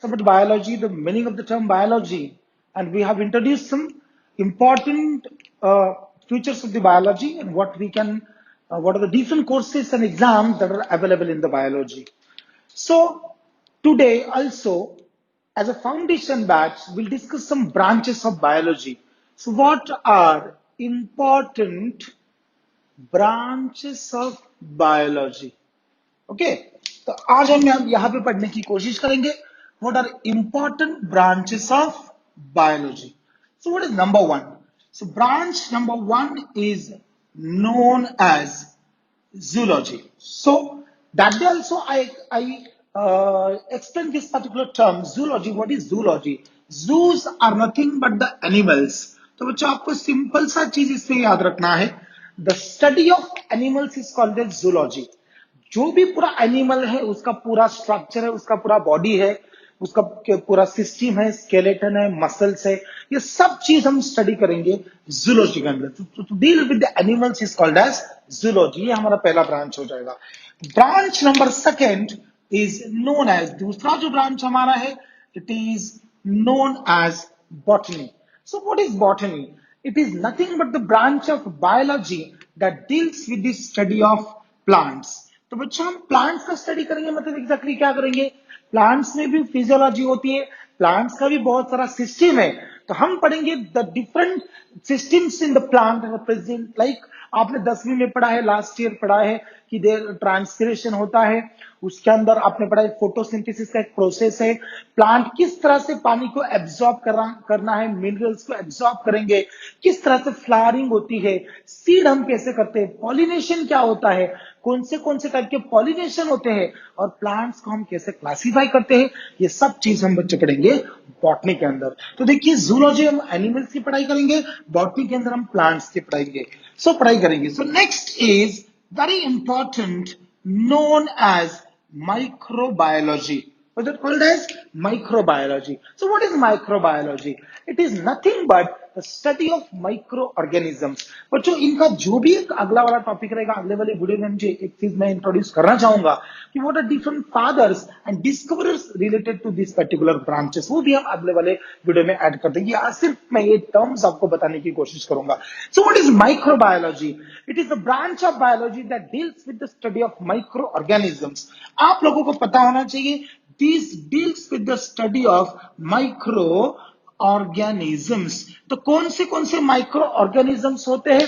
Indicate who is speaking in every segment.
Speaker 1: about biology, the meaning of the term biology, and we have introduced some important features of the biology and what are the different courses and exams that are available in the biology. So today also, as a foundation batch, we'll discuss some branches of biology. So what are important branches of biology? Okay, तो आज हम यहाँ पे पढ़ने की कोशिश करेंगे what are important branches of biology. So what is number one? So branch number one is known as zoology. So that day also I explained this particular term zoology. What is zoology? Zoos are nothing but the animals. तो बच्चों आपको simple सा चीज इसमें याद रखना है. The study of animals is called as zoology. जो भी पूरा एनिमल है उसका पूरा स्ट्रक्चर है, उसका पूरा बॉडी है, उसका पूरा सिस्टम है, स्केलेटन है, मसल्स है, ये सब चीज हम स्टडी करेंगे जूलॉजी के अंदर. To deal with the animals is called as zoology. ये हमारा पहला ब्रांच हो जाएगा. Branch number second is known as, दूसरा जो ब्रांच हमारा है it is known as botany. So what is botany? It is nothing but the branch of biology that deals with the study of plants. तो बच्चों हम plants का study करेंगे, मतलब एग्जैक्टली क्या करेंगे? प्लांट्स में भी फिजियोलॉजी होती है, प्लांट्स का भी बहुत सारा सिस्टम है, तो हम पढ़ेंगे the different systems in the plant present. Like आपने 10वीं में पढ़ा है, लास्ट ईयर पढ़ा है कि ट्रांसक्रिएशन होता है, उसके अंदर आपने पढ़ा है फोटोसिंथेसिस का एक प्रोसेस है, प्लांट किस तरह से पानी को एब्जॉर्ब करना है, मिनरल्स को एब्जॉर्ब करेंगे, किस तरह से फ्लावरिंग होती है, सीड हम कैसे करते हैं, पॉलिनेशन क्या होता है, कौन से टाइप के पॉलिनेशन होते हैं, और प्लांट्स को हम कैसे क्लासिफाई करते हैं, ये सब चीज हम बच्चे पढ़ेंगे बॉटनी के अंदर. तो देखिए जूलॉजी हम एनिमल्स की पढ़ाई करेंगे, बॉटनी के अंदर हम प्लांट्स की पढ़ाई करेंगे. So next is very important known as microbiology. What is it called as? Microbiology. So what is microbiology? It is nothing but the study of microorganisms. बच्चों इनका जो भी एक अगला वाला टॉपिक रहेगा, अगले वाले वीडियो में मुझे एक चीज मैं इंट्रोड्यूस करना चाहूंगा कि what are different fathers and discoverers related to this particular branches, वो भी हम अगले वाले वीडियो में ऐड कर देंगे. आज सिर्फ मैं ये टर्म्स आपको बताने की कोशिश करूंगा. So what is microbiology? It is a branch of biology that deals with the study of microorganisms. आप लोगों को पता होना चाहिए this deals with the study of microorganisms. तो कौन से माइक्रो ऑर्गेनिजम्स होते हैं?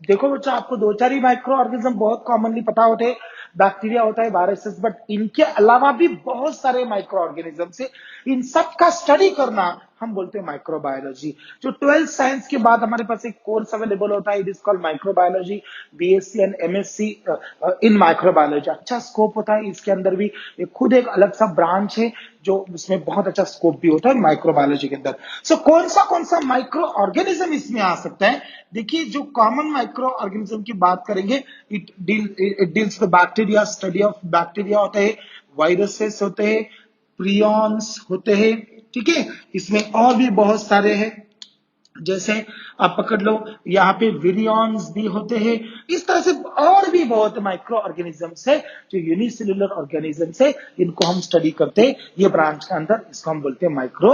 Speaker 1: देखो बच्चों आपको दो चार ही माइक्रो ऑर्गेनिज्म बहुत कॉमनली पता होते हैं, बैक्टीरिया होता है, वायरसेस, बट इनके अलावा भी बहुत सारे माइक्रो ऑर्गेनिजम्स है. इन सब का स्टडी करना हम बोलते हैं माइक्रोबायोलॉजी. जो 12th साइंस के बाद हमारे पास एक कोर्स अवेलेबल होता है, it is called microbiology, BSc and MSc in microbiology. अच्छा स्कोप होता है इसके अंदर भी, एक खुद एक अलग सा ब्रांच है जो उसमें बहुत अच्छा स्कोप भी होता है माइक्रोबायोलॉजी के अंदर. सो कौन सा माइक्रो ऑर्गेनिज्म इसमें आ सकता है? देखिए जो कॉमन माइक्रो ऑर्गेनिज्म की बात करेंगे, it deals with bacteria, study of bacteria होते हैं, वायरसेस होते हैं, प्रियॉन्स होते हैं, ठीक है. इसमें और भी बहुत सारे हैं, जैसे आप पकड़ लो यहाँ पे विरियॉन्स भी होते हैं. इस तरह से और भी बहुत माइक्रो ऑर्गेनिजम्स है जो यूनिसेल्युलर ऑर्गेनिजम्स है, इनको हम स्टडी करते हैं ये ब्रांच के अंदर. इसको हम बोलते हैं माइक्रो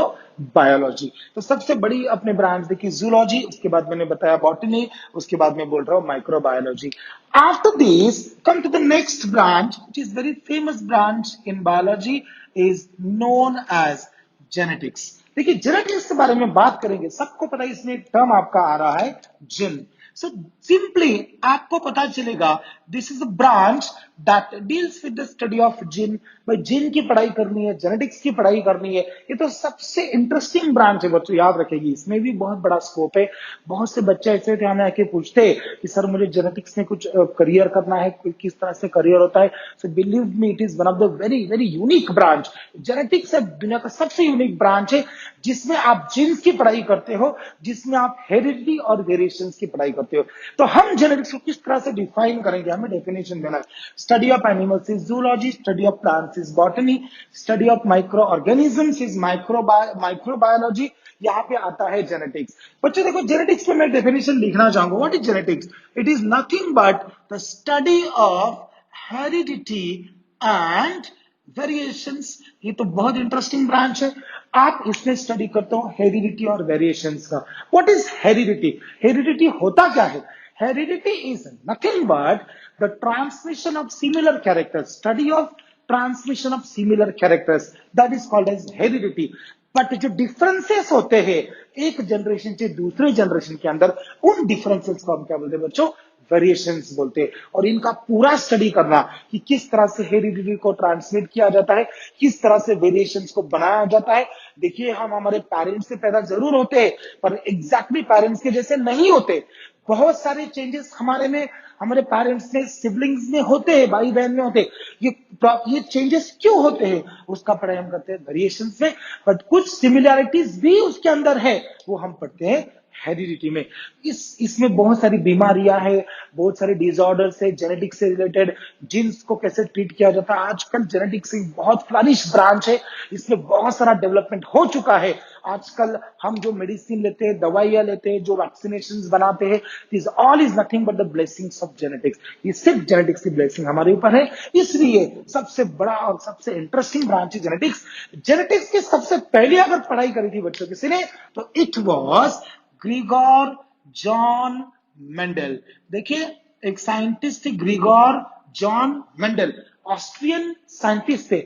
Speaker 1: बायोलॉजी. तो सबसे बड़ी अपने ब्रांच देखिए जूलॉजी, उसके बाद मैंने बताया बॉटनी, उसके बाद मैं बोल रहा हूँ micro biology. After this come to the next branch which is very famous branch in biology, is known as genetics. देखिए जेनेटिक्स के बारे में बात करेंगे, सबको पता है इसमें एक टर्म आपका आ रहा है जिन. सो सिंपली आपको पता चलेगा this is a branch that deals with the study of जिन. भाई जिन की पढ़ाई करनी है, जेनेटिक्स की पढ़ाई करनी है, ये तो सबसे इंटरेस्टिंग ब्रांच है बच्चों, याद रखेगी. इसमें भी बहुत बड़ा स्कोप है. बहुत से बच्चे ऐसे ध्यान आके पूछते हैं कि सर मुझे जेनेटिक्स में कुछ करियर करना है, किस तरह से करियर होता है. So believe me it is one of the very very unique branch. Genetics दुनिया का सबसे यूनिक ब्रांच है जिसमें आप जीन्स की पढ़ाई करते हो, जिसमें आप हेरिडिटी और वेरिएशंस की पढ़ाई करते हो. तो हम जेनेटिक्स को किस तरह से डिफाइन करेंगे, हमें डेफिनेशन देना है. Study of animals is zoology, study of plants is botany, study of micro organisms is microbiology. यहाँ पे आता है जेनेटिक्स. बच्चों देखो जेनेटिक्स में मैं डेफिनेशन लिखना चाहूंगा. What is genetics? It is nothing but the study of heredity and variations, ये तो बहुत इंटरेस्टिंग ब्रांच है। आप इसमें स्टडी करते हो हेरिडिटी और वेरिएशंस का। What is heredity? हेरिडिटी होता क्या है? Heredity is nothing but the transmission of similar characters, study of transmission of similar characters, that is called as heredity. But जो डिफरेंसेस होते हैं एक जनरेशन से दूसरे जनरेशन के अंदर, उन डिफरेंसेस को हम क्या बोलते हैं बच्चों? वेरिएशंस बोलते हैं। और इनका पूरा स्टडी करना कि किस तरह से हेरिडिटी को ट्रांसमिट किया जाता है, किस तरह से वेरिएशंस को बनाया जाता है। देखिए, हम हमारे पेरेंट्स से पैदा जरूर होते हैं, पर एग्जैक्टली पेरेंट्स के जैसे नहीं होते। बहुत सारे चेंजेस हमारे में, हमारे पेरेंट्स में, सिबलिंग्स में होते हैं, भाई बहन में होते हैं। ये चेंजेस क्यों होते हैं उसका पढ़ाई हम करते हैं वेरिएशंस में। बट कुछ सिमिलैरिटीज भी उसके अंदर है, वो हम पढ़ते हैं हेरिडिटी में। इसमें बहुत सारी बीमारियां हैं, बहुत सारे डिसऑर्डर्स है, जेनेटिक्स से रिलेटेड, जीन्स को कैसे ट्रीट किया जाता है। आजकल जेनेटिक्स एक बहुत फ्लरिश ब्रांच है, इसमें बहुत सारा डेवलपमेंट हो चुका है। आजकल हम जो मेडिसिन लेते हैं, दवाइयां लेते हैं, जो वैक्सीनेशन बनाते हैं, this all is nothing but the blessings of genetics. ये सिर्फ जेनेटिक्स की ब्लेसिंग हमारे ऊपर है, इसलिए सबसे बड़ा और सबसे इंटरेस्टिंग ब्रांच है जेनेटिक्स। जेनेटिक्स की सबसे पहले अगर पढ़ाई करी थी बच्चों किसी ने, तो it was Gregor John Mendel. देखिए, एक साइंटिस्ट थे Gregor John Mendel, Austrian scientist थे।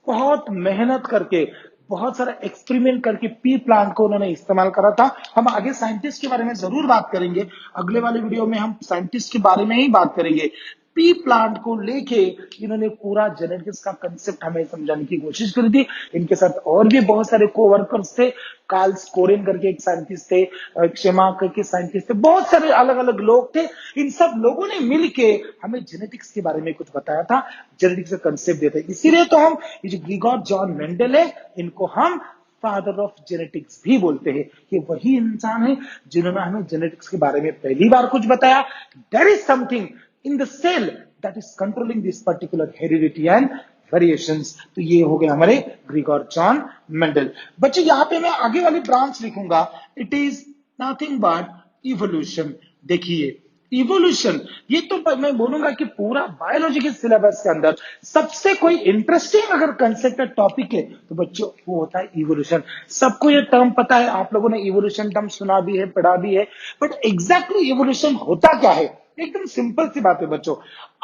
Speaker 1: बहुत मेहनत करके, बहुत सारा एक्सपेरिमेंट करके पी प्लांट को उन्होंने इस्तेमाल करा था। हम आगे साइंटिस्ट के बारे में जरूर बात करेंगे, अगले वाले वीडियो में हम साइंटिस्ट के बारे में ही बात करेंगे। पी प्लांट को लेके इन्होंने पूरा जेनेटिक्स का कंसेप्ट हमें समझाने की कोशिश करी थी। इनके साथ और भी बहुत सारे कोवर्कर्स थे, कार्ल स्कोरेन करके एक साइंटिस्ट थे, क्षेमा करके साइंटिस्ट थे, बहुत सारे अलग अलग लोग थे। इन सब लोगों ने मिलके हमें जेनेटिक्स के बारे में कुछ बताया था, जेनेटिक्स का कंसेप्ट देते। इसीलिए तो हम ये जो ग्रीगोर जॉन मेंडल है, इनको हम फादर ऑफ जेनेटिक्स भी बोलते हैं। ये वही इंसान है जिन्होंने हमें जेनेटिक्स के बारे में पहली बार कुछ बताया। There is something in the cell that is controlling this particular heredity and variations. तो ये हो गए हमारे ग्रीगोर जॉन मेंडल। बच्चे, यहां पे मैं आगे वाली ब्रांच लिखूंगा, it is nothing but evolution. देखिए, इवोल्यूशन, ये तो मैं बोलूंगा कि पूरा बायोलॉजी के सिलेबस के अंदर सबसे कोई इंटरेस्टिंग अगर कंसेप्ट टॉपिक है तो बच्चों वो होता है इवोल्यूशन। सबको ये टर्म पता है, आप लोगों ने इवोल्यूशन टर्म सुना भी है, पढ़ा भी है, बट एग्जैक्टली इवोल्यूशन होता क्या है? एकदम सिंपल सी बात है बच्चों।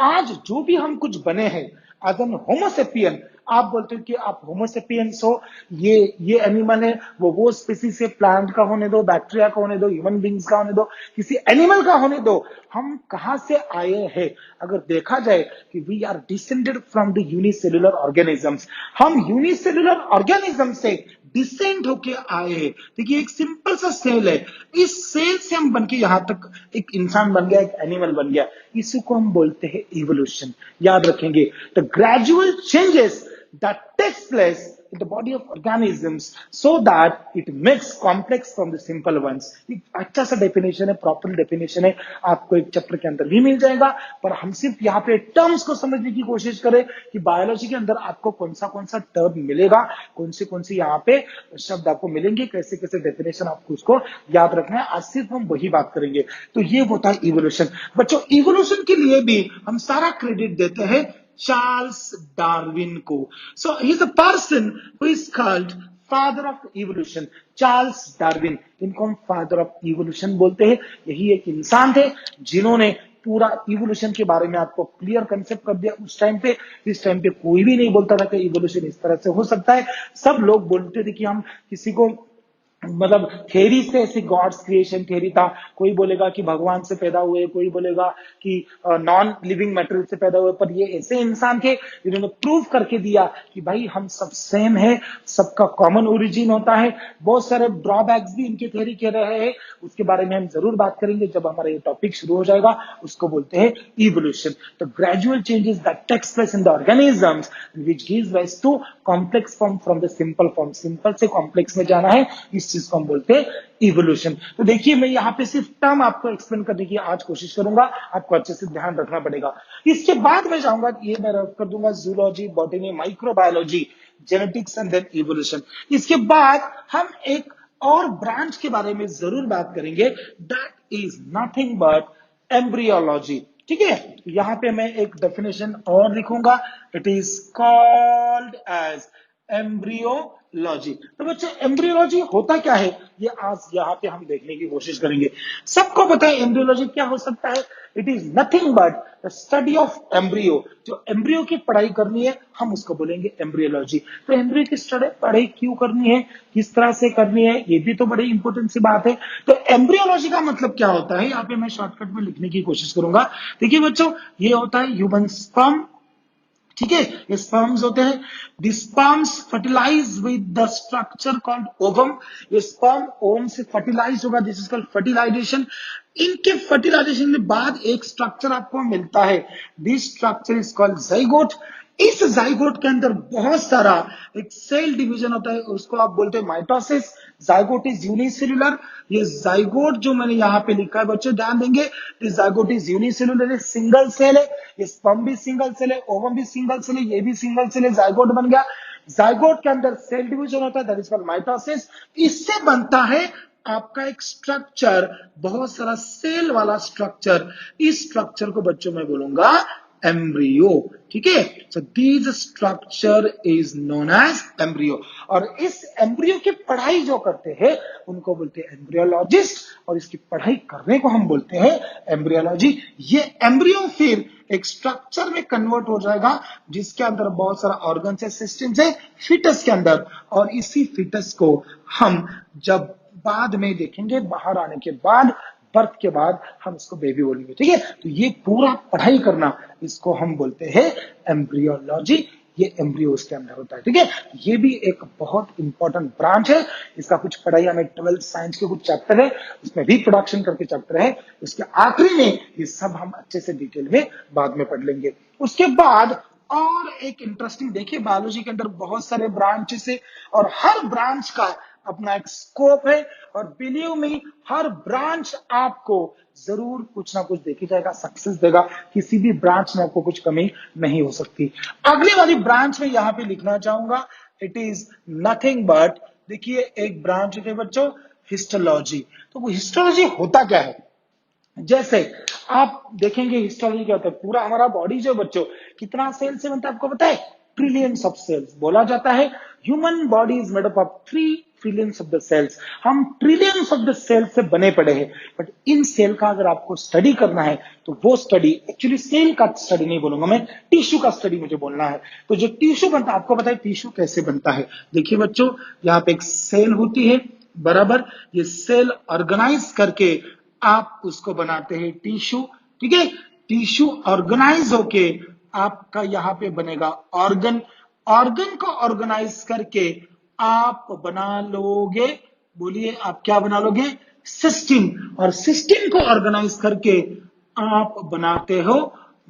Speaker 1: आज जो भी हम कुछ बने हैं एज एन होमोसेपियन, आप बोलते हो कि आप होमोसेपियंस हो, ये एनिमल है, वो स्पीसीज से, प्लांट का होने दो, बैक्टीरिया का होने दो, ह्यूमन बींग्स का होने दो, किसी एनिमल का होने दो, हम कहां से आए हैं? अगर देखा जाए कि we are descended from the unicellular organisms, हम यूनिसेल्युलर ऑर्गेनिज्म से डिसेंड होके आए हैं। देखिए, एक सिंपल सा सेल है, इस सेल से हम बन के यहां तक एक इंसान बन गया, एक एनिमल बन गया। इसी को हम बोलते हैं इवोल्यूशन। याद रखेंगे, the gradual changes that takes place in the body of organisms so that it makes complex from the simple ones। एक अच्छा सा डेफिनेशन है, प्रॉपर डेफिनेशन है, आपको एक चैप्टर के अंदर भी मिल जाएगा। पर हम सिर्फ यहाँ पे टर्म्स को समझने की कोशिश करें कि बायोलॉजी के अंदर आपको कौन सा टर्म मिलेगा, कौन से यहाँ पे शब्द आपको मिलेंगे, कैसे कैसे डेफिनेशन आपको उसको याद रखना है। आज सिर्फ हम वही बात करेंगे। तो ये होता है इवोल्यूशन। बच्चों, इवोल्यूशन के लिए भी हम सारा क्रेडिट देते हैं चार्ल्स डार्विन को। So he is a person who is called father of evolution। Charles Darwin, इनको हम फादर ऑफ इवोल्यूशन बोलते हैं। यही एक इंसान थे जिन्होंने पूरा इवोल्यूशन के बारे में आपको क्लियर कंसेप्ट कर दिया उस टाइम पे। इस टाइम पे कोई भी नहीं बोलता था कि इवोल्यूशन इस तरह से हो सकता है। सब लोग बोलते थे कि हम किसी को, मतलब थेरी से ऐसी गॉड्स क्रिएशन थेरी था। कोई बोलेगा कि भगवान से पैदा हुए, कोई बोलेगा कि नॉन लिविंग मटेरियल से पैदा हुए। पर ये ऐसे इंसान थे जिन्होंने प्रूव करके दिया कि भाई हम सब सेम है, सबका कॉमन ओरिजिन होता है। बहुत सारे ड्रॉबैक्स भी इनके थेरी के रहे हैं, उसके बारे में हम जरूर बात करेंगे जब हमारा ये टॉपिक शुरू हो जाएगा। उसको बोलते हैं इवोल्यूशन। तो gradual changes that takes place in the organisms which gives rise to complex form from the simple form. Simple से कॉम्प्लेक्स में जाना है, इस चीज को हम बोलते हैं इवोल्यूशन। तो देखिए, मैं यहाँ पे सिर्फ टर्म आपको एक्सप्लेन करने की आज कोशिश करूंगा, आपको अच्छे से ध्यान रखना पड़ेगा। इसके बाद मैं जाऊंगा, ये मैं रख कर दूंगा zoology, botany, microbiology, genetics and then evolution. इसके बाद हम एक और ब्रांच के बारे में जरूर बात करेंगे, that is nothing but embryology. ठीक है, यहां पे मैं एक डेफिनेशन और लिखूंगा, it is called as embryology. तो बच्चों एम्ब्रियोलॉजी होता क्या है, ये आज यहाँ पे हम देखने की कोशिश करेंगे। सबको पता है एम्ब्रियोलॉजी क्या हो सकता है, it is nothing but the study of embryo. जो एम्ब्रियो की पढ़ाई करनी है हम उसको बोलेंगे एम्ब्रियोलॉजी। तो एम्ब्रियो की स्टडी पढ़ाई क्यों करनी है, किस तरह से करनी है, ये भी तो बड़ी इंपॉर्टेंट सी बात है। तो एम्ब्रियोलॉजी का मतलब क्या होता है, यहाँ पे मैं शॉर्टकट में लिखने की कोशिश करूंगा। देखिए बच्चों, ये होता है ह्यूमन स्पर्म, ठीक है, ये स्पर्म्स होते हैं। The sperms fertilize with the structure called ovum. ये स्पर्म ओवम से फर्टिलाइज होगा, दिस इज कॉल्ड फर्टिलाइजेशन। इनके फर्टिलाइजेशन के बाद एक स्ट्रक्चर आपको मिलता है, this structure is called zygote. इस जाइगोट के अंदर बहुत सारा एक सेल डिवीजन होता है, उसको आप बोलते हैं माइटोसिस। Zygote is unicellular. ये जाइगोट जो मैंने यहाँ पे लिखा है बच्चों ध्यान देंगे, zygote is unicellular, single cell है। ये स्पर्म भी सिंगल सेल है, ओवम भी सिंगल सेल है, ये भी सिंगल सेल है, जाइगोट बन गया। जाइगोट के अंदर सेल डिवीजन होता है, दैट इज कॉल्ड माइटोसिस। इससे बनता है आपका एक स्ट्रक्चर, बहुत सारा सेल वाला स्ट्रक्चर। इस स्ट्रक्चर को बच्चों मैं बोलूंगा एम्ब्रियो, ठीक है। So this structure is known as embryo. और इस एम्ब्रियो की पढ़ाई जो करते हैं उनको बोलते हैं एम्ब्रियोलॉजिस्ट, और इसकी पढ़ाई करने को हम बोलते हैं एम्ब्रियोलॉजी। ये एम्ब्रियो फिर एक स्ट्रक्चर में कन्वर्ट हो जाएगा जिसके अंदर बहुत सारा ऑर्गन है, सिस्टम है फिटस के अंदर, और इसी फिटस को हम जब बाद में देखेंगे, बाहर आने के बाद, बर्थ के बाद हम इसको बेबी बोलेंगे, ठीक है। तो ये पूरा पढ़ाई करना, इसको हम बोलते हैं एम्ब्रियोलॉजी। ये एम्ब्रियो के अंदर होता है, ठीक है। ये भी एक बहुत इंपॉर्टेंट ब्रांच है। इसका कुछ पढ़ाई हमें 12th साइंस के कुछ चैप्टर है, उसमें रिप्रोडक्शन करके चैप्टर है, उसके आखिरी में ये सब हम अच्छे से डिटेल में बाद में पढ़ लेंगे। उसके बाद और एक इंटरेस्टिंग, देखिए बायोलॉजी के अंदर बहुत सारे ब्रांचेस है और हर ब्रांच का अपना एक स्कोप है, और बिलीव मी हर ब्रांच आपको जरूर कुछ ना कुछ देखी जाएगा, सक्सेस देगा। किसी भी ब्रांच में आपको कुछ कमी नहीं हो सकती। अगली वाली ब्रांच में यहां पे लिखना चाहूंगा, इट इज नथिंग बट, देखिए एक ब्रांच है बच्चों हिस्टोलॉजी। तो वो हिस्टोलॉजी होता क्या है, जैसे आप देखेंगे हिस्टोलॉजी क्या होता है, पूरा हमारा बॉडी जो बच्चों कितना सेल से बनता है आपको पता है, ट्रिलियंस ऑफ सेल्स। बोला जाता है human body is made up of 3 trillions of the cells. हम ट्रिलियंस ऑफ द सेल्स से बने पड़े हैं, बट इन सेल का अगर आपको स्टडी करना है तो वो स्टडी, एक्चुअली सेल का स्टडी नहीं बोलूंगा मैं, टिश्यू का स्टडी मुझे बोलना है। तो जो टिश्यू बनता है, आपको पता है टिश्यू कैसे बनता है। देखिए बच्चों, यहाँ पे एक सेल होती है, बराबर, ये सेल ऑर्गेनाइज करके आप उसको बनाते हैं टिश्यू, ठीक है। टिश्यू ऑर्गेनाइज होके आपका यहां पे बनेगा ऑर्गन। ऑर्गन को ऑर्गेनाइज करके आप बना लोगे, बोलिए आप क्या बना लोगे, सिस्टम। और सिस्टम को ऑर्गेनाइज करके आप बनाते हो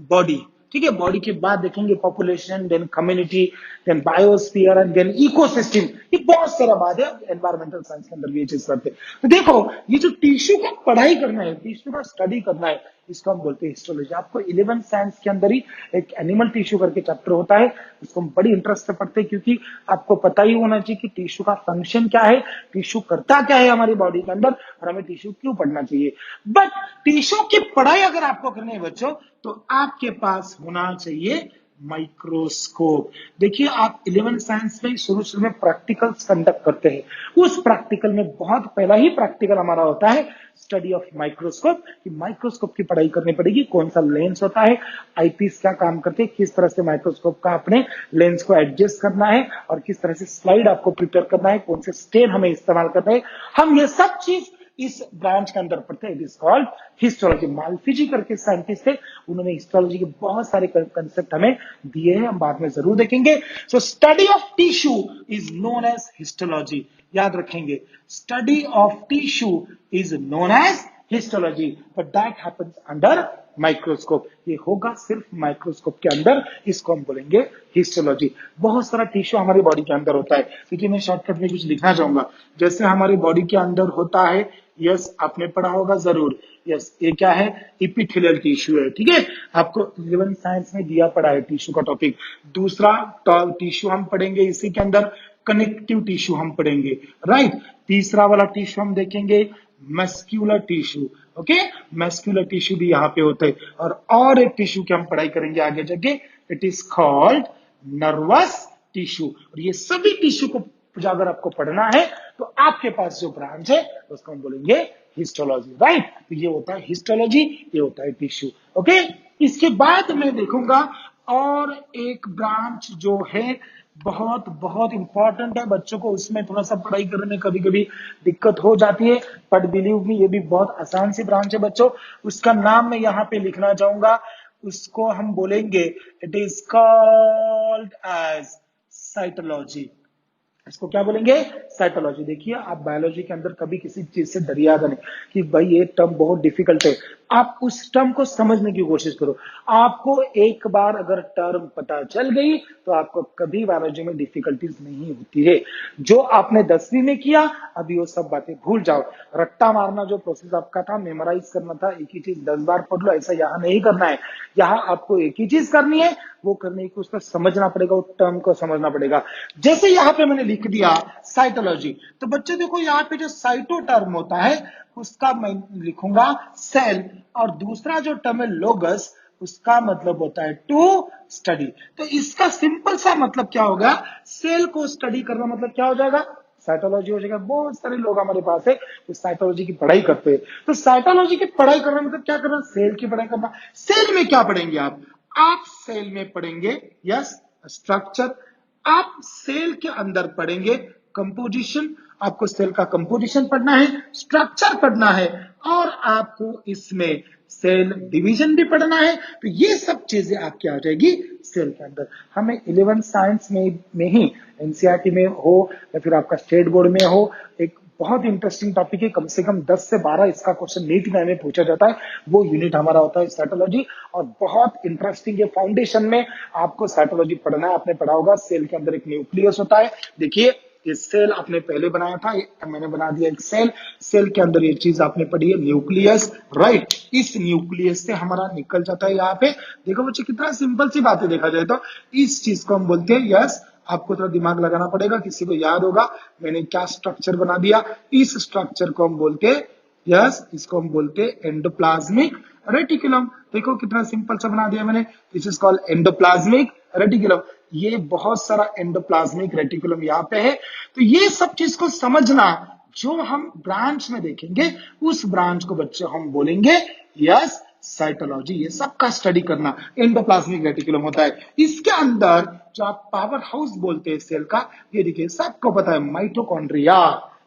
Speaker 1: बॉडी, ठीक है। बॉडी के बाद देखेंगे population, then community, then biosphere and then ecosystem. ये बहुत सारा बात है, एनवायरमेंटल साइंस के अंदर भी ये चीज करते हैं। तो देखो, ये जो टिश्यू का पढ़ाई करना है, टिश्यू का स्टडी करना है, इसको हम बोलते हैं हिस्टोलॉजी। आपको 11th साइंस के अंदर ही एक एनिमल टिश्यू करके चैप्टर होता है, उसको हम बड़ी इंटरेस्ट से पढ़ते हैं, क्योंकि आपको पता ही होना चाहिए कि टिश्यू का फंक्शन क्या है, टिश्यू करता क्या है हमारी बॉडी के अंदर, और हमें टिश्यू क्यों पढ़ना चाहिए। बट टिश्यू की पढ़ाई अगर आपको करनी है बच्चों, तो आपके पास होना चाहिए माइक्रोस्कोप। देखिए, आप 11th साइंस में शुरू शुरू में प्रैक्टिकल्स कंडक्ट करते हैं। उस प्रैक्टिकल में बहुत पहला ही प्रैक्टिकल हमारा होता है स्टडी ऑफ माइक्रोस्कोप, कि माइक्रोस्कोप की पढ़ाई करनी पड़ेगी, कौन सा लेंस होता है, आईपीस क्या काम करते हैं, किस तरह से माइक्रोस्कोप का अपने लेंस को एडजस्ट करना है, और किस तरह से स्लाइड आपको प्रिपेयर करना है, कौन से स्टेन हमें इस्तेमाल करना है, हम ये सब चीज इस ब्रांच के अंदर पढ़ते हैं। It is called histology. Malpighi करके साइंटिस्ट थे, उन्होंने हिस्टोलॉजी के बहुत सारे कंसेप्ट हमें दिए हैं, हम बाद में जरूर देखेंगे। So study of tissue is known as histology, याद रखेंगे, study of tissue is known as histology, but that happens under microscope. ये होगा सिर्फ माइक्रोस्कोप के अंदर, इसको हम बोलेंगे हिस्टोलॉजी। बहुत सारा टिश्यू हमारी बॉडी के अंदर होता है, क्योंकि मैं शॉर्टकट में कुछ लिखना चाहूंगा। जैसे हमारी बॉडी के अंदर होता है, यस आपने पढ़ा होगा जरूर, यस ये क्या है, इपिथेलियल टिश्यू है, ठीक है। आपको 11th साइंस में दिया पड़ा है टिश्यू का टॉपिक। दूसरा टिश्यू हम पढ़ेंगे इसी के अंदर, कनेक्टिव टिश्यू हम पढ़ेंगे, राइट। तीसरा वाला टिश्यू हम देखेंगे muscular tissue, okay, muscular tissue भी यहाँ पे होते हैं। और एक टिश्यू की हम पढ़ाई करेंगे आगे जाके, it is called nervous tissue. और ये सभी टिश्यू को अगर आपको पढ़ना है तो आपके पास जो ब्रांच है उसको हम बोलेंगे हिस्टोलॉजी, राइट। तो ये होता है हिस्टोलॉजी, ये होता है टिश्यू। ओके, इसके बाद मैं देखूंगा और एक ब्रांच जो है बहुत बहुत इंपॉर्टेंट है बच्चों को, उसमें थोड़ा सा पढ़ाई करने में कभी कभी दिक्कत हो जाती है, बट बिलीव मी ये भी बहुत आसान सी ब्रांच है बच्चों। उसका नाम मैं यहाँ पे लिखना चाहूंगा, उसको हम बोलेंगे it is called as cytology. इसको क्या बोलेंगे? साइकोलॉजी। देखिए, आप बायोलॉजी के अंदर कभी किसी चीज से डरिएगा नहीं कि भाई ये टर्म बहुत डिफिकल्ट है। आप उस टर्म को समझने की कोशिश करो। आपको एक बार अगर टर्म पता चल गई तो आपको कभी बायोलॉजी में डिफिकल्टीज नहीं होती है। जो आपने 10वीं में किया, अभी वो सब बातें भूल जाओ। रट्टा मारना जो प्रोसेस आपका था, मेमोराइज करना था, एक ही चीज 10 बार पढ़ लो, ऐसा यहाँ नहीं करना है। यहाँ आपको एक ही चीज करनी है, वो करने की उसका समझना पड़ेगा, वो टर्म को समझना पड़ेगा। जैसे यहाँ पे मैंने लिख दिया साइटोलॉजी, तो बच्चों देखो यहाँ पे जो साइटो टर्म होता है उसका मैं लिखूंगा सेल, और दूसरा जो टर्म है लोगस, उसका मतलब होता है टू स्टडी। तो इसका सिंपल सा मतलब क्या होगा? सेल को स्टडी करना मतलब क्या हो जाएगा? साइटोलॉजी हो जाएगा। बहुत सारे लोग हमारे पास है जो साइटोलॉजी की पढ़ाई करते हैं। तो साइटोलॉजी की पढ़ाई करना मतलब क्या करना? सेल की पढ़ाई करना। सेल में क्या पढ़ेंगे आप सेल में पढ़ेंगे यस स्ट्रक्चर, आप सेल के अंदर पढ़ेंगे कंपोजिशन, आपको सेल का कंपोजिशन पढ़ना है, स्ट्रक्चर पढ़ना है, और आपको इसमें सेल डिवीजन भी पढ़ना है। तो ये सब चीजें आपकी आ जाएगी सेल के अंदर। हमें 11th साइंस में ही एनसीईआरटी में हो या फिर आपका स्टेट बोर्ड में हो, एक बहुत इंटरेस्टिंग टॉपिक है, कम से कम 10 से 12 इसका क्वेश्चन नीट में पूछा जाता है। वो यूनिट हमारा होता है साइटोलॉजी, और बहुत इंटरेस्टिंग है। फाउंडेशन में आपको साइटोलॉजी पढ़ना है। आपने पढ़ा होगा सेल के अंदर एक न्यूक्लियस होता है। देखिए, ये सेल आपने पहले बनाया था, मैंने बना दिया एक सेल। सेल के अंदर ये चीज आपने पढ़ी है न्यूक्लियस, राइट। इस न्यूक्लियस से हमारा निकल जाता है यहाँ पे। देखो बच्चे, कितना सिंपल सी बात है देखा जाए तो। इस चीज को हम बोलते हैं यस, आपको थोड़ा दिमाग लगाना पड़ेगा, किसी को याद होगा मैंने क्या स्ट्रक्चर बना दिया। इस स्ट्रक्चर को हम बोलते हैं यस, इसको हम बोलते हैं एंडोप्लाज्मिक रेटिकुलम। देखो कितना सिंपल सा बना दिया मैंने, this is called endoplasmic reticulum. ये बहुत सारा एंडोप्लाज्मिक रेटिकुलम यहाँ पे है। तो ये सब चीज को समझना, जो हम ब्रांच में देखेंगे उस ब्रांच को बच्चे हम बोलेंगे यस साइटोलॉजी। ये सबका स्टडी करना एंडोप्लाज्मिक रेटिकुलम होता है। इसके अंदर जो आप पावर हाउस बोलते हैं सेल का, ये देखिए सबको पता है माइटोकॉन्ड्रिया।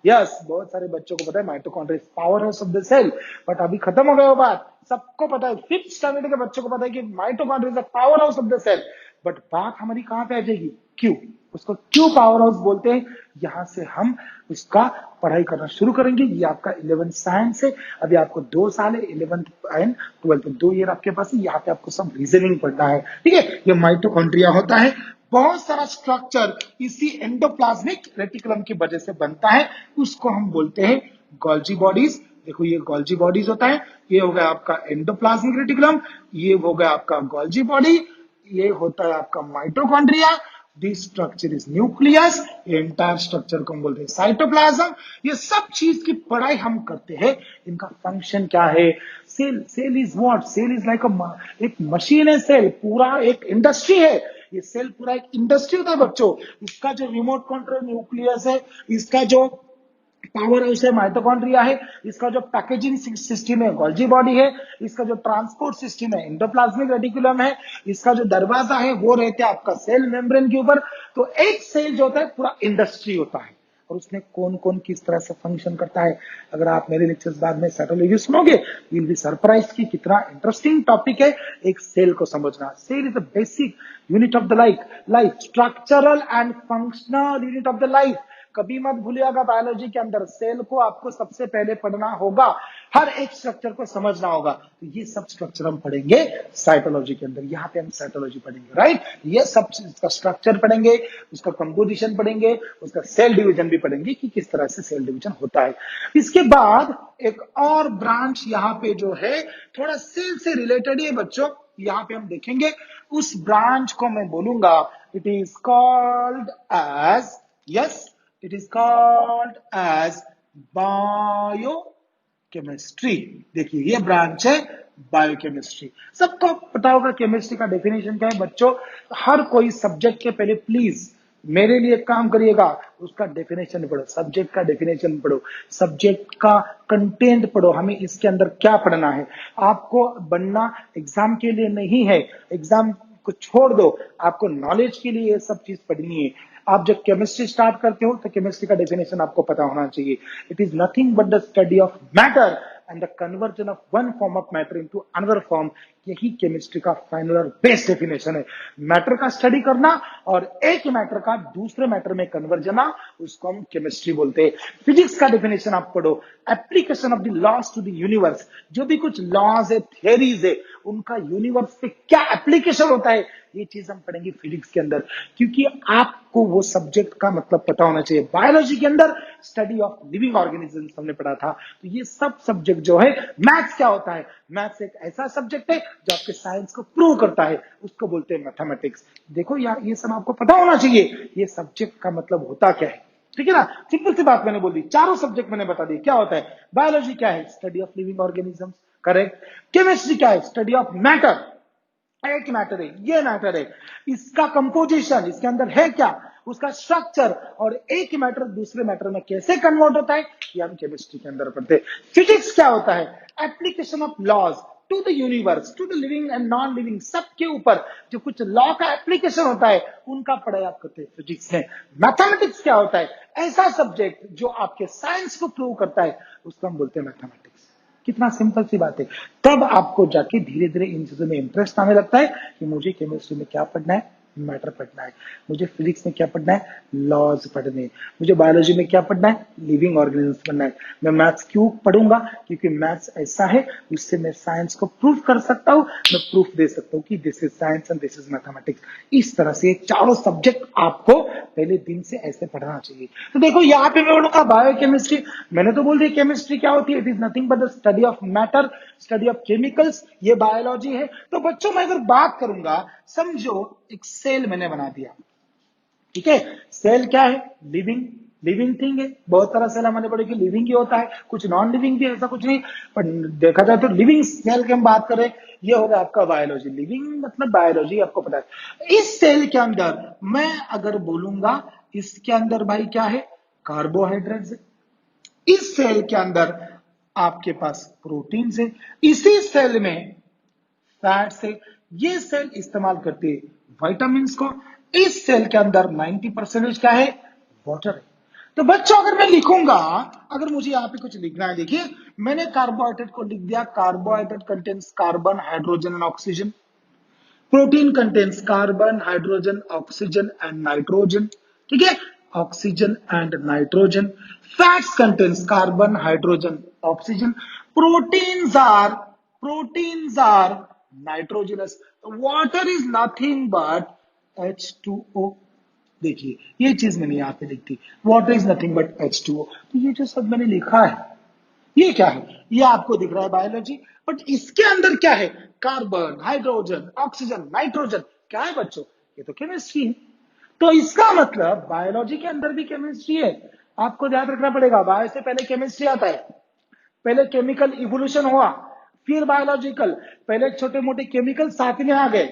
Speaker 1: यस, बहुत सारे बच्चों को पता है mitochondria power house of the cell, but अभी खत्म हो गया वो बात। सबको पता है, 5th स्टैंडर्ड के बच्चों को पता है कि mitochondria is the power house of the cell. But बात हमारी कहां पे आ जाएगी? क्यों? उसको क्यों पावर हाउस बोलते हैं, यहां से हम उसका पढ़ाई करना शुरू करेंगे। ये आपका 11th साइंस है। अभी आपको 2 साल है, 11th एंड 12th, 2 ईयर आपके पास है। यहाँ पे आपको सब रीजनिंग पढ़ना है, ठीक है। ये माइटोकॉन्ड्रिया होता है। बहुत सारा स्ट्रक्चर इसी एंडोप्लाज्मिक रेटिकुलम की वजह से बनता है, उसको हम बोलते हैं गोल्जी बॉडीज। देखो, ये गोल्जी बॉडीज होता है। ये हो गया आपका एंडोप्लाज्मिक रेटिकुलम, ये हो गया आपका गोल्जी बॉडी, ये होता है आपका mitochondria. This structure is nucleus, ये एंटायर स्ट्रक्चर को हम बोलते हैं साइटोप्लाज्म। ये सब चीज की पढ़ाई हम करते हैं। इनका फंक्शन क्या है? Cell is what? Cell is like एक मशीन है। सेल पूरा एक इंडस्ट्री है। ये सेल पूरा एक इंडस्ट्री होता है बच्चों। इसका जो रिमोट कंट्रोल न्यूक्लियस है, इसका जो पावर हाउस है माइटोकॉन्ड्रिया है, इसका जो पैकेजिंग सिस्टम है गोल्जी बॉडी है, इसका जो ट्रांसपोर्ट सिस्टम है एंडोप्लाज्मिक रेटिकुलम है, इसका जो दरवाजा है वो रहते हैं आपका सेल मेम्ब्रेन के ऊपर। तो एक सेल जो होता है पूरा इंडस्ट्री होता है, और उसमें कौन कौन किस तरह से फंक्शन करता है। अगर आप मेरे लेक्चर्स बाद में साइटोलॉजी सुनोगे, यू विल बी सरप्राइज कि कितना इंटरेस्टिंग टॉपिक है एक सेल को समझना। Cell is the basic unit of the life, structural and functional unit of the life. कभी मत भूलिएगा, बायोलॉजी के अंदर सेल को आपको सबसे पहले पढ़ना होगा, हर एक स्ट्रक्चर को समझना होगा। तो ये सब स्ट्रक्चर हम पढ़ेंगे साइटोलॉजी के अंदर। यहाँ पे हम साइटोलॉजी पढ़ेंगे, राइट। ये सब इसका स्ट्रक्चर पढ़ेंगे, उसका कंपोजिशन पढ़ेंगे, उसका सेल डिवीजन भी पढ़ेंगे कि किस तरह से सेल डिवीजन होता है। इसके बाद एक और ब्रांच यहाँ पे जो है थोड़ा सेल से रिलेटेड है बच्चों, यहाँ पे हम देखेंगे। उस ब्रांच को मैं बोलूंगा it is called as, yes, it is called as biochemistry. Chemistry. देखिए ये ब्रांच है बायोकेमिस्ट्री। सबको पता होगा केमिस्ट्री का डेफिनेशन क्या है बच्चों। हर कोई सब्जेक्ट के पहले प्लीज मेरे लिए एक काम करिएगा, उसका डेफिनेशन पढ़ो, सब्जेक्ट का डेफिनेशन पढ़ो, सब्जेक्ट का कंटेंट पढ़ो, हमें इसके अंदर क्या पढ़ना है। आपको बनना एग्जाम के लिए नहीं है, एग्जाम को छोड़ दो, आपको नॉलेज के लिए ये सब चीज पढ़नी है। आप जब केमिस्ट्री स्टार्ट करते हो तो केमिस्ट्री का डेफिनेशन आपको पता होना चाहिए। It is nothing but the study of matter and the conversion of one form of matter into another form. यही केमिस्ट्री का फाइनल और बेस्ट डेफिनेशन है। मैटर का स्टडी करना और एक मैटर का दूसरे मैटर में कन्वर्जन, उसको हम केमिस्ट्री बोलते हैं। फिजिक्स का डेफिनेशन आप पढ़ो, application of the laws to the universe. जो भी कुछ लॉज है, थियरीज है, उनका यूनिवर्स पे क्या एप्लीकेशन होता है, ये चीज हम पढ़ेंगे फिजिक्स के अंदर, क्योंकि आपको वो सब्जेक्ट का मतलब पता होना चाहिए। बायोलॉजी के अंदर स्टडी ऑफ लिविंग ऑर्गेनिजम्स हमने पढ़ा था। तो ये सब सब्जेक्ट जो है, मैथ्स क्या होता है, मैथ्स एक ऐसा सब्जेक्ट है जो आपके साइंस को प्रूव करता है, उसको बोलते हैं मैथमेटिक्स। देखो यार ये सब आपको पता होना चाहिए, ये सब्जेक्ट का मतलब होता क्या है, ठीक है ना। सिंपल सी बात मैंने बोल दी, चारों सब्जेक्ट मैंने बता दी क्या होता है। बायोलॉजी क्या है, study of living organisms, correct. Chemistry क्या है, स्टडी ऑफ मैटर, एक मैटर है, ये मैटर है, इसका कंपोजिशन, इसके अंदर है क्या, उसका स्ट्रक्चर, और एक मैटर दूसरे मैटर में कैसे कन्वर्ट होता है, ये हम केमिस्ट्री के अंदर पढ़ते हैं। फिजिक्स क्या होता है, application of laws to the universe, to the living and non living, सबके ऊपर जो कुछ लॉ का एप्लीकेशन होता है उनका पढ़ाई आप करते हैं फिजिक्स में। मैथमेटिक्स क्या होता है, ऐसा सब्जेक्ट जो आपके साइंस को प्रूव करता है, उसको हम बोलते हैं मैथमेटिक्स। कितना सिंपल सी बात है। तब आपको जाके धीरे धीरे इन चीजों में इंटरेस्ट आने लगता है कि मुझे केमिस्ट्री में क्या पढ़ना है, मैटर पढ़ना है, मुझे फिजिक्स में क्या पढ़ना है, लॉज पढ़ने, मुझे बायोलॉजी में क्या पढ़ना है, लिविंग ऑर्गेनिजम्स पढ़ना है। मैं मैथ्स क्यों पढ़ूंगा, क्योंकि मैथ्स ऐसा है उससे मैं साइंस को प्रूव कर सकता हूं, मैं प्रूफ दे सकता हूं कि this is science and this is mathematics. इस तरह से चारों सब्जेक्ट आपको पहले दिन से ऐसे पढ़ना चाहिए। तो देखो यहाँ पे मैं बोलूंगा बायोकेमिस्ट्री, मैंने तो बोल दिया केमिस्ट्री क्या होती है, it is nothing but the study of matter, study of chemicals, ये बायोलॉजी है। तो बच्चों मैं अगर बात करूंगा, समझो एक सेल मैंने बना दिया, ठीक है। सेल क्या है, लिविंग लिविंग थिंग है। बहुत सारा सेल हमारे बड़े की लिविंग ही होता है, कुछ नॉन लिविंग भी, ऐसा कुछ नहीं, पर देखा जाए तो लिविंग सेल की हम बात करें, ये होगा आपका बायोलॉजी। लिविंग मतलब बायोलॉजी, आपको पता है। इस सेल के अंदर मैं अगर बोलूंगा, इसके अंदर भाई क्या है, कार्बोहाइड्रेट्स है। इस सेल के अंदर आपके पास प्रोटीन है, इसी सेल में फैट्स है। ये सेल इस्तेमाल करते हैं विटामिन को। इस सेल के अंदर 90% क्या है, वाटर है। तो बच्चों अगर मैं लिखूंगा, अगर मुझे यहाँ पे कुछ लिखना है, देखिए मैंने कार्बोहाइड्रेट को लिख दिया, carbohydrate contains carbon, hydrogen and oxygen. Protein contains carbon, hydrogen, oxygen and nitrogen, ठीक है, oxygen and nitrogen. Fats contains carbon, hydrogen, oxygen. Proteins are nitrogenous. Water is nothing but H2O। देखिए ये चीज मैंने यहां पे लिख दी, water is nothing but H2O। तो ये जो सब मैंने लिखा है, ये क्या है, ये आपको दिख रहा है बायोलॉजी, बट इसके अंदर क्या है, कार्बन, हाइड्रोजन, ऑक्सीजन, नाइट्रोजन, क्या है बच्चों, ये तो केमिस्ट्री है। तो इसका मतलब बायोलॉजी के अंदर भी केमिस्ट्री है। आपको ध्यान रखना पड़ेगा, बायो से पहले केमिस्ट्री आता है, पहले केमिकल इवोल्यूशन हुआ, फिर बायोलॉजिकल, पहले छोटे मोटे केमिकल साथ में आ गए,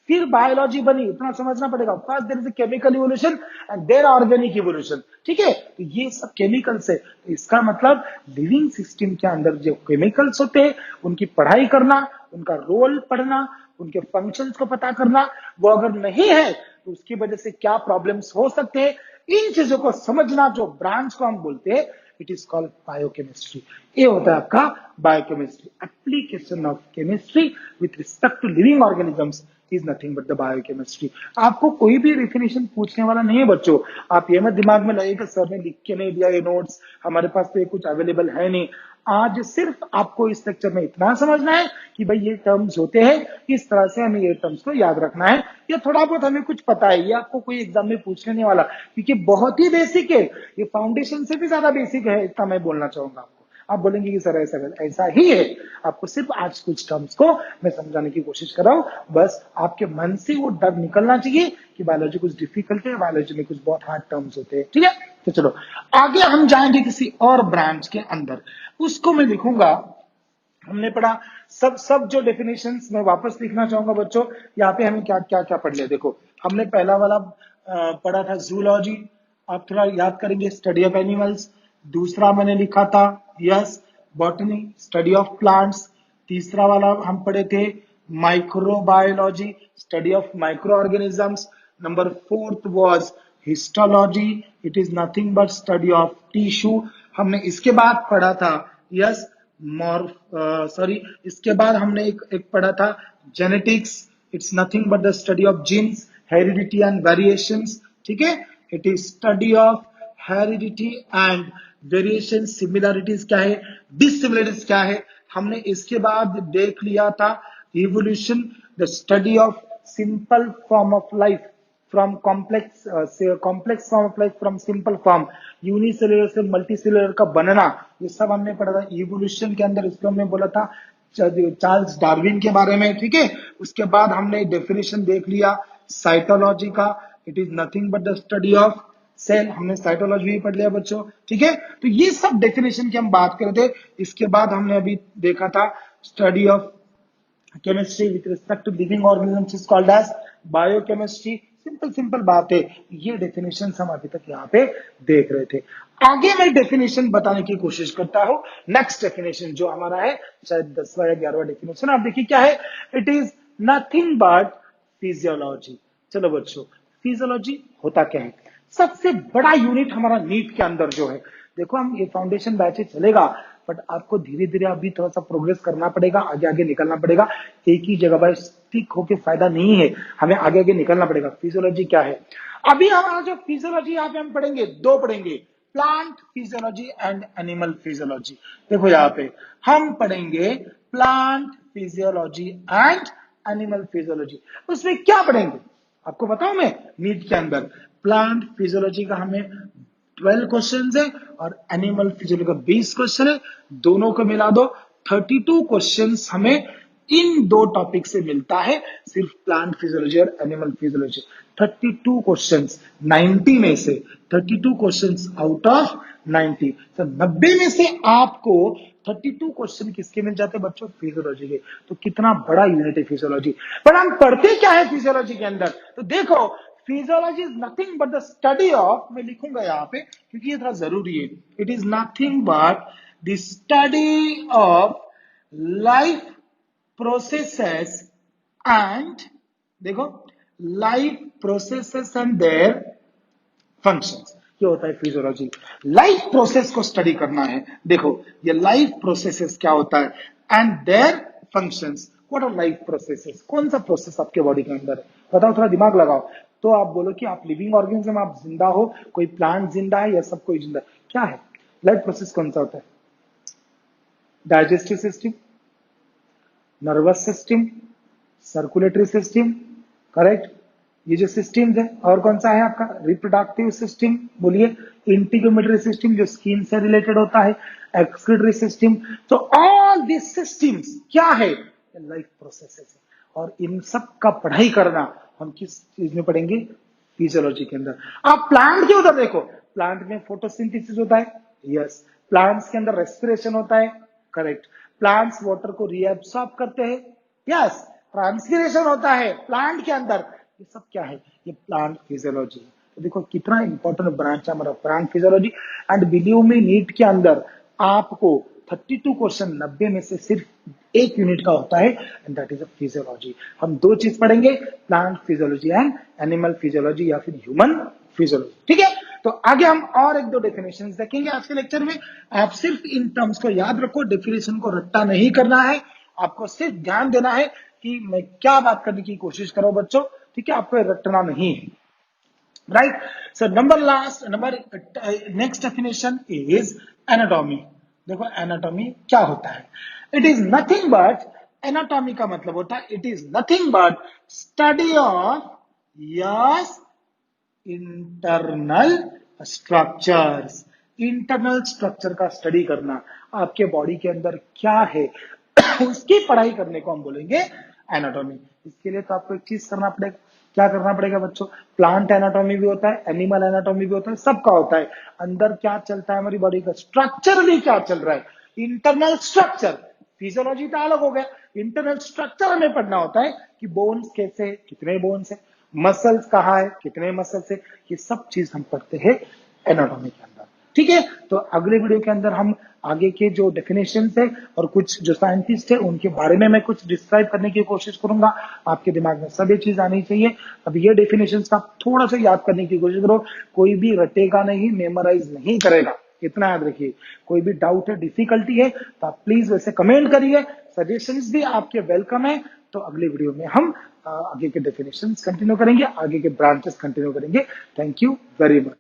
Speaker 1: फिर बायोलॉजी बनी। इतना समझना पड़ेगा, first there is a chemical evolution and there organic evolution, ठीक है। तो ये सब केमिकल्स है। तो इसका मतलब लिविंग सिस्टम के अंदर जो केमिकल्स होते हैं, उनकी पढ़ाई करना, उनका रोल पढ़ना, उनके फंक्शंस को पता करना, वो अगर नहीं है तो उसकी वजह से क्या प्रॉब्लम्स हो सकते हैं, इन चीजों को समझना, जो ब्रांच को हम बोलते हैं, इट इज कॉल्ड बायोकेमिस्ट्री। ये होता है आपका biochemistry. Application of chemistry with respect to living organisms is nothing but the biochemistry. आपको कोई भी डेफिनेशन पूछने वाला नहीं है बच्चों। आप ये मत दिमाग में लाइए कि सर ने लिख के नहीं दिया ये नोट्स, हमारे पास तो ये कुछ अवेलेबल है नहीं। आज सिर्फ आपको इस लेक्चर में इतना समझना है कि भाई ये टर्म्स होते हैं, इस तरह से हमें ये टर्म्स को याद रखना है। ये थोड़ा बहुत हमें कुछ पता है, ये आपको कोई एग्जाम में पूछने नहीं वाला, क्योंकि बहुत ही बेसिक है, ये फाउंडेशन से भी ज्यादा बेसिक है, इतना मैं बोलना चाहूंगा आपको। आप बोलेंगे कि सर ऐसा ऐसा ही है, आपको सिर्फ आज कुछ टर्म्स को मैं समझाने की कोशिश कर रहा हूं, बस आपके मन से वो डर निकलना चाहिए कि बायोलॉजी कुछ डिफिकल्ट है, बायोलॉजी में कुछ बहुत हार्ड टर्म्स होते हैं, ठीक है। तो चलो आगे हम जाएंगे किसी और ब्रांच के अंदर, उसको मैं लिखूंगा, हमने पढ़ा सब जो डेफिनेशंस मैं वापस लिखना चाहूंगा बच्चों, यहाँ पे हमें क्या क्या क्या पढ़ लिया। देखो हमने पहला वाला पढ़ा था जूलॉजी, आप थोड़ा याद करेंगे, स्टडी ऑफ एनिमल्स। दूसरा मैंने लिखा था yes botany, study of plants. तीसरा वाला हम पढ़े थे microbiology, study of micro organisms. Number fourth was histology, it is nothing but study of tissue. हमने इसके बाद पढ़ा था यस इसके बाद हमने एक पढ़ा था genetics, it's nothing but the study of genes, heredity and variations, ठीक है। It is study of heredity and variation. Similarities क्या है, डिसिमिलरिटीज क्या है, हमने इसके बाद देख लिया था evolution, the study of simple form of life from complex form of life from simple form, unicellular से मल्टीसेलुलर का बनना, ये सब हमने पढ़ा था इवोल्यूशन के अंदर। इसको हमने बोला था चार्ल्स डार्विन के बारे में, ठीक है। उसके बाद हमने डेफिनेशन देख लिया साइटोलॉजी का, it is nothing but the study of cell, हमने साइटोलॉजी भी पढ़ लिया बच्चों, ठीक है। तो ये सब डेफिनेशन की हम बात कर रहे थे। इसके बाद हमने अभी देखा था study of chemistry with respect to living organisms is called as biochemistry. Simple बात है, ये डेफिनेशन हम अभी तक यहाँ पे देख रहे थे। आगे मैं डेफिनेशन बताने की कोशिश करता हूं। नेक्स्ट डेफिनेशन जो हमारा है शायद 10वां या 11वां डेफिनेशन, आप देखिए क्या है, it is nothing but physiology. चलो बच्चों, फिजियोलॉजी होता क्या है, सबसे बड़ा यूनिट हमारा नीट के अंदर जो है, देखो हम ये फाउंडेशन बैच चलेगा, बट आपको धीरे धीरे अभी थोड़ा सा प्रोग्रेस करना पड़ेगा, आगे आगे निकलना पड़ेगा। एक ही जगह पर स्टिक होके फायदा नहीं है, हमें आगे आगे निकलना पड़ेगा। फिजियोलॉजी क्या है, अभी हमारा जो फिजियोलॉजी यहाँ पे हम पढ़ेंगे, दो पढ़ेंगे, plant physiology and animal physiology. देखो यहाँ पे हम पढ़ेंगे plant physiology and animal physiology. उसमें क्या पढ़ेंगे आपको बताऊं मैं, नीट के अंदर प्लांट फिजियोलॉजी का हमें 12 क्वेश्चन है और एनिमल फिजियोलॉजी का 20 क्वेश्चन है, दोनों को मिला दो 32 क्वेश्चन हमें इन दो टॉपिक से मिलता है, सिर्फ प्लांट फिजियोलॉजी और एनिमल फिजियोलॉजी। 32 क्वेश्चंस 90 में से, 32 क्वेश्चंस आउट ऑफ 90, तो 90 में से आपको 32 क्वेश्चन किसके मिल जाते हैं बच्चों, फिजियोलॉजी के। तो कितना बड़ा यूनिट है फिजियोलॉजी। पर हम पढ़ते क्या है फिजियोलॉजी के अंदर, तो देखो physiology is nothing but the study of, मैं लिखूंगा यहाँ पे क्योंकि ये थोड़ा जरूरी है, it is nothing but the study of life processes and, देखो life processes and their functions, ये होता है फिजियोलॉजी। लाइफ प्रोसेस को स्टडी करना है, देखो ये लाइफ प्रोसेसेस क्या होता है and their functions. What are life processes, कौन सा प्रोसेस आपके बॉडी के अंदर है, बताओ, थोड़ा दिमाग लगाओ। तो आप बोलो कि आप लिविंग ऑर्गेनिज्म, आप जिंदा हो, कोई प्लांट जिंदा है या सब कोई जिंदा है, क्या है लाइफ प्रोसेस, कौन सा होता है, digestive system, nervous system, circulatory system, correct, ये जो सिस्टम है। और कौन सा है आपका रिप्रोडक्टिव सिस्टम, बोलिए, इंटीग्यूमेटरी सिस्टम जो स्किन से रिलेटेड होता है, एक्सक्रीटरी सिस्टम। तो ऑल दिस सिस्टम्स क्या है, लाइफ प्रोसेसेस है। और इन सब का पढ़ाई करना हम किस चीज में पढ़ेंगे, फिजियोलॉजी के अंदर। आप प्लांट के उधर देखो, प्लांट में फोटोसिंथेसिस होता है, यस, प्लांट्स के अंदर रेस्पिरेशन होता है, करेक्ट, प्लांट्स वाटर को रीएब्सॉर्ब करते हैं, यस, ट्रांसपिरेशन होता है प्लांट के अंदर, ये सब क्या है, ये प्लांट फिजियोलॉजी है। तो देखो कितना इंपॉर्टेंट ब्रांच है हमारा plant physiology. And believe me, NEET के अंदर आपको 32 क्वेश्चन 90 में से सिर्फ एक यूनिट का होता है and that is a physiology. हम दो चीज पढ़ेंगे, plant physiology and animal physiology या फिर ह्यूमन फिजियोलॉजी, ठीक है। तो आगे हम और एक दो डेफिनेशंस देखेंगे आज के लेक्चर में। आप सिर्फ इन टर्म्स को याद रखो, डेफिनेशन को रट्टा नहीं करना है, आपको सिर्फ ध्यान देना है कि मैं क्या बात करने की कोशिश कर रहा हूं बच्चों, ठीक है, आपको रटना नहीं है, right. So next definition is anatomy. देखो एनाटॉमी क्या होता है, it is nothing but, anatomy का मतलब होता है it is nothing but study of yes internal structures, internal structure का स्टडी करना, आपके बॉडी के अंदर क्या है उसकी पढ़ाई करने को हम बोलेंगे एनाटॉमी। इसके लिए तो आपको एक चीज करना पड़ेगा, क्या करना पड़ेगा बच्चों, प्लांट एनाटॉमी भी होता है, एनिमल एनाटॉमी भी होता है, सबका होता है। अंदर क्या चलता है हमारी बॉडी का, स्ट्रक्चर भी क्या चल रहा है, इंटरनल स्ट्रक्चर। फिजियोलॉजी तो अलग हो गया, इंटरनल स्ट्रक्चर हमें पढ़ना होता है कि बोन्स कैसे, कितने बोन्स है, मसल्स कहाँ है, कितने मसल्स है, ये सब चीज हम पढ़ते हैं एनाटॉमी के अंदर। ठीक है, तो अगले वीडियो के अंदर हम आगे के जो डेफिनेशंस है और कुछ जो साइंटिस्ट है उनके बारे में मैं कुछ डिस्क्राइब करने की कोशिश करूंगा। आपके दिमाग में सब ये चीज आनी चाहिए। अब ये डेफिनेशंस का थोड़ा सा याद करने की कोशिश करो, कोई भी रटेगा नहीं, मेमोराइज नहीं करेगा, इतना याद रखिए। कोई भी डाउट है, डिफिकल्टी है तो आप प्लीज वैसे कमेंट करिए, सजेशंस भी आपके वेलकम है। तो अगले वीडियो में हम आगे के डेफिनेशंस कंटिन्यू करेंगे, आगे के ब्रांचेस कंटिन्यू करेंगे। Thank you very much.